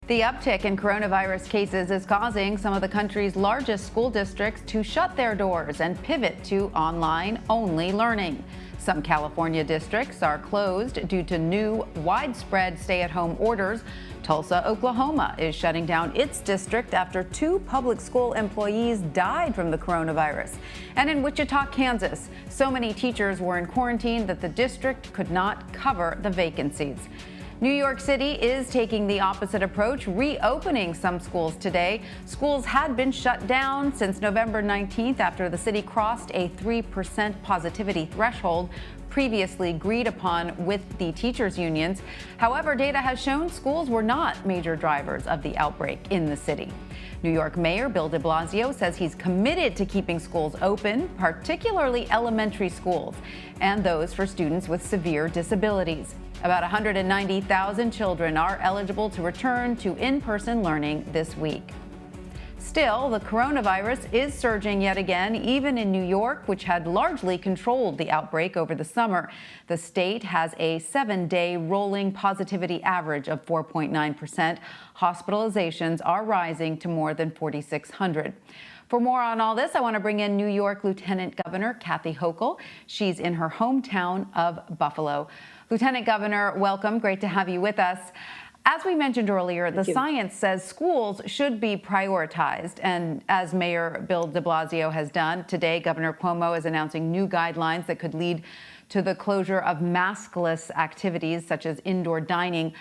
The uptick in coronavirus cases is causing some of the country's largest school districts to shut their doors and pivot to online-only learning. Some California districts are closed due to new widespread stay-at-home orders. Tulsa, Oklahoma is shutting down its district after 2 public school employees died from the coronavirus. And in Wichita, Kansas, so many teachers were in quarantine that the district could not cover the vacancies. New York City is taking the opposite approach, reopening some schools today. Schools had been shut down since November 19th after the city crossed a 3% positivity threshold previously agreed upon with the teachers' unions. However, data has shown schools were not major drivers of the outbreak in the city. New York Mayor Bill de Blasio says he's committed to keeping schools open, particularly elementary schools, and those for students with severe disabilities. About 190,000 children are eligible to return to in-person learning this week. Still, the coronavirus is surging yet again, even in New York, which had largely controlled the outbreak over the summer. The state has a 7-day rolling positivity average of 4.9%. Hospitalizations are rising to more than 4,600. For more on all this, I want to bring in New York Lieutenant Governor Kathy Hochul. She's in her hometown of Buffalo. Lieutenant Governor, welcome. Great to have you with us. As we mentioned earlier, the science says schools should be prioritized. And as Mayor Bill de Blasio has done today, Governor Cuomo is announcing new guidelines that could lead to the closure of maskless activities such as indoor dining.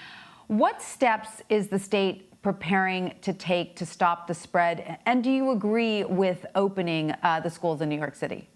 What steps is the state preparing to take to stop the spread? And do you agree with opening the schools in New York City?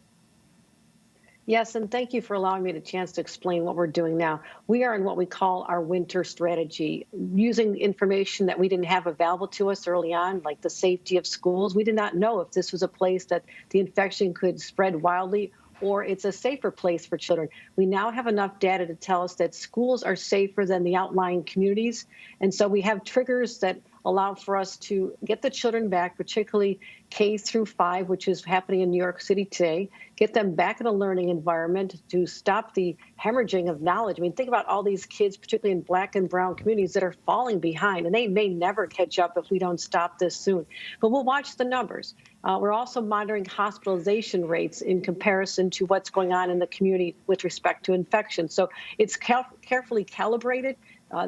Yes, and thank you for allowing me the chance to explain what we're doing now. We are in what we call our winter strategy, using information that we didn't have available to us early on, like the safety of schools. We did not know if this was a place that the infection could spread wildly or it's a safer place for children. We now have enough data to tell us that schools are safer than the outlying communities. And so we have triggers that allow for us to get the children back, particularly K through 5, which is happening in New York City today, get them back in a learning environment to stop the hemorrhaging of knowledge. I mean, think about all these kids, particularly in Black and brown communities, that are falling behind, and they may never catch up if we don't stop this soon. But we'll watch the numbers. We're also monitoring hospitalization rates in comparison to what's going on in the community with respect to infection. So it's carefully calibrated.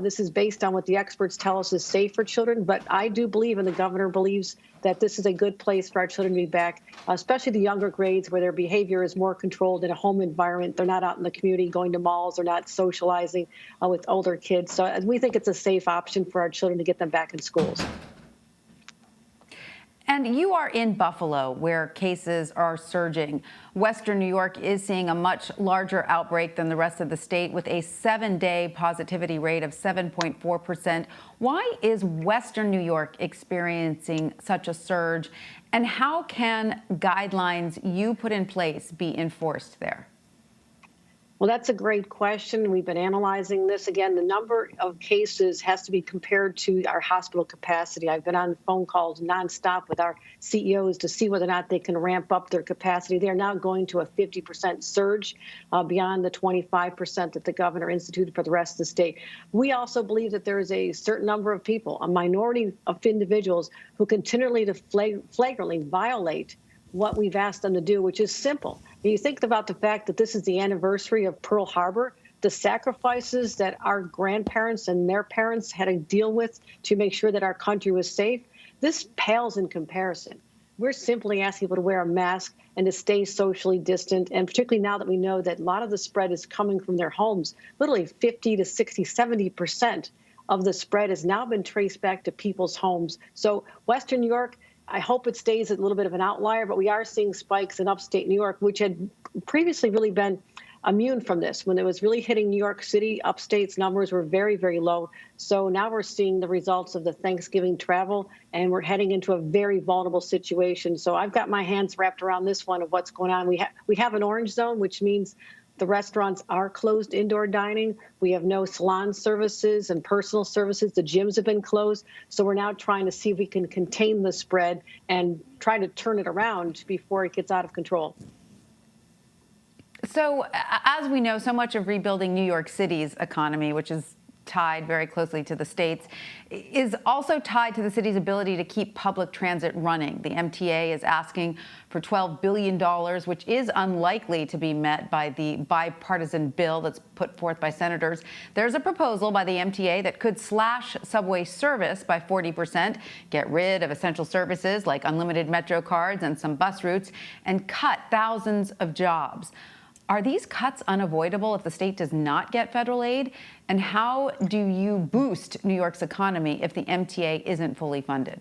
This is based on what the experts tell us is safe for children, but I do believe, and the governor believes, that this is a good place for our children to be back, especially the younger grades where their behavior is more controlled in a home environment. They're not out in the community going to malls, they're not socializing with older kids. So we think it's a safe option for our children to get them back in schools. And you are in Buffalo, where cases are surging. Western New York is seeing a much larger outbreak than the rest of the state, with a 7-day positivity rate of 7.4%. Why is Western New York experiencing such a surge? And how can guidelines you put in place be enforced there? Well, that's a great question. We've been analyzing this. Again, the number of cases has to be compared to our hospital capacity. I've been on phone calls nonstop with our CEOs to see whether or not they can ramp up their capacity. They are now going to a 50% surge beyond the 25% that the governor instituted for the rest of the state. We also believe that there is a certain number of people, a minority of individuals, who continually to flagrantly violate what we've asked them to do, which is simple. You think about the fact that this is the anniversary of Pearl Harbor, the sacrifices that our grandparents and their parents had to deal with to make sure that our country was safe. This pales in comparison. We're simply asking people to wear a mask and to stay socially distant, and particularly now that we know that a lot of the spread is coming from their homes. Literally 50 to 60, 70% of the spread has now been traced back to people's homes. So Western New York, I hope it stays a little bit of an outlier, but we are seeing spikes in upstate New York, which had previously really been immune from this. When it was really hitting New York City, upstate's numbers were very, very low. So now we're seeing the results of the Thanksgiving travel, and we're heading into a very vulnerable situation. So I've got my hands wrapped around this one of what's going on. We have an orange zone, which means the restaurants are closed indoor dining. We have no salon services and personal services. The gyms have been closed. So we're now trying to see if we can contain the spread and try to turn it around before it gets out of control. So as we know, so much of rebuilding New York City's economy, which is tied very closely to the states, is also tied to the city's ability to keep public transit running. The MTA is asking for $12 billion, which is unlikely to be met by the bipartisan bill that's put forth by senators. There's a proposal by the MTA that could slash subway service by 40%, get rid of essential services like unlimited Metro cards and some bus routes, and cut thousands of jobs. Are these cuts unavoidable if the state does not get federal aid? And how do you boost New York's economy if the MTA isn't fully funded?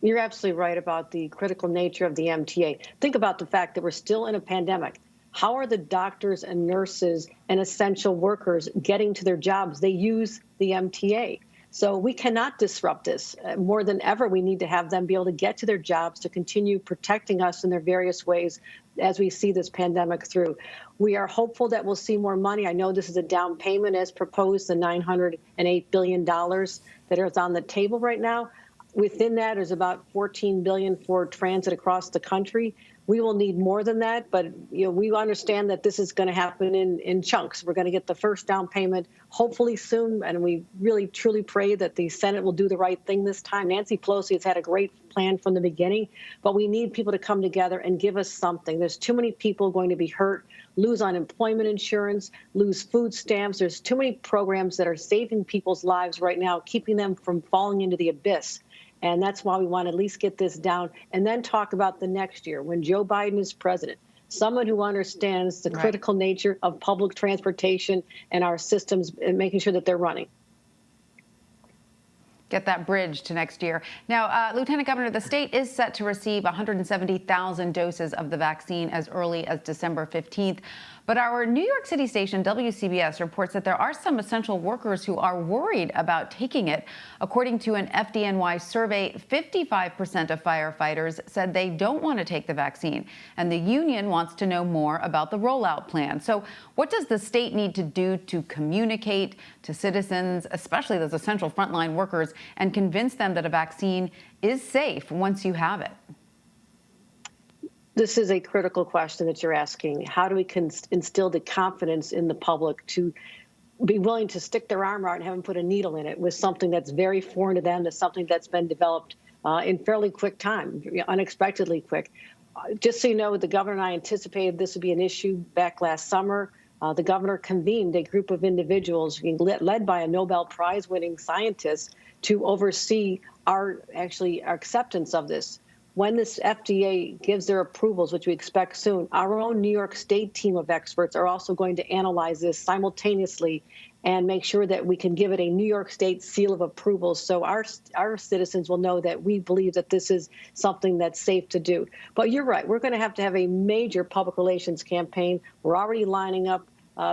You're absolutely right about the critical nature of the MTA. Think about the fact that we're still in a pandemic. How are the doctors and nurses and essential workers getting to their jobs? They use the MTA. So we cannot disrupt this. More than ever, we need to have them be able to get to their jobs to continue protecting us in their various ways as we see this pandemic through. We are hopeful that we'll see more money. I know this is a down payment as proposed, the $908 billion that is on the table right now. Within that is about $14 billion for transit across the country. We will need more than that, but we understand that this is going to happen in chunks. We're going to get the first down payment hopefully soon, and we really truly pray that the Senate will do the right thing this time. Nancy Pelosi has had a great plan from the beginning, but we need people to come together and give us something. There's too many people going to be hurt, lose unemployment insurance, lose food stamps. There's too many programs that are saving people's lives right now, keeping them from falling into the abyss. And that's why we want to at least get this down and then talk about the next year when Joe Biden is president. Someone who understands the critical nature of public transportation and our systems and making sure that they're running. Get that bridge to next year. Now, Lieutenant Governor, the state is set to receive 170,000 doses of the vaccine as early as December 15th. But our New York City station, WCBS, reports that there are some essential workers who are worried about taking it. According to an FDNY survey, 55% of firefighters said they don't want to take the vaccine. And the union wants to know more about the rollout plan. So what does the state need to do to communicate to citizens, especially those essential frontline workers, and convince them that a vaccine is safe once you have it? This is a critical question that you're asking. How do we instill the confidence in the public to be willing to stick their arm out and have them put a needle in it with something that's very foreign to them, that's something that's been developed in fairly quick time, unexpectedly quick. Just so you know, the governor and I anticipated this would be an issue back last summer. The governor convened a group of individuals led by a Nobel Prize winning scientist to oversee our acceptance of this. When this FDA gives their approvals, which we expect soon, our own New York State team of experts are also going to analyze this simultaneously and make sure that we can give it a New York State seal of approval so our citizens will know that we believe that this is something that's safe to do. But you're right. We're going to have a major public relations campaign. We're already lining up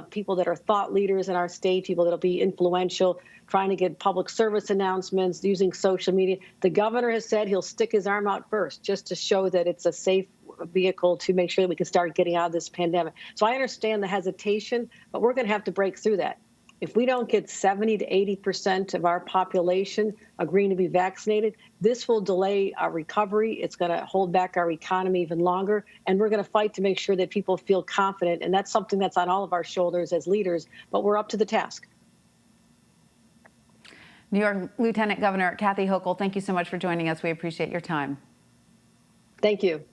people that are thought leaders in our state, people that will be influential, trying to get public service announcements, using social media. The governor has said he'll stick his arm out first just to show that it's a safe vehicle to make sure that we can start getting out of this pandemic. So I understand the hesitation, but we're going to have to break through that. If we don't get 70 to 80% of our population agreeing to be vaccinated, this will delay our recovery. It's going to hold back our economy even longer. And we're going to fight to make sure that people feel confident. And that's something that's on all of our shoulders as leaders, but we're up to the task. New York Lieutenant Governor Kathy Hochul, thank you so much for joining us. We appreciate your time. Thank you.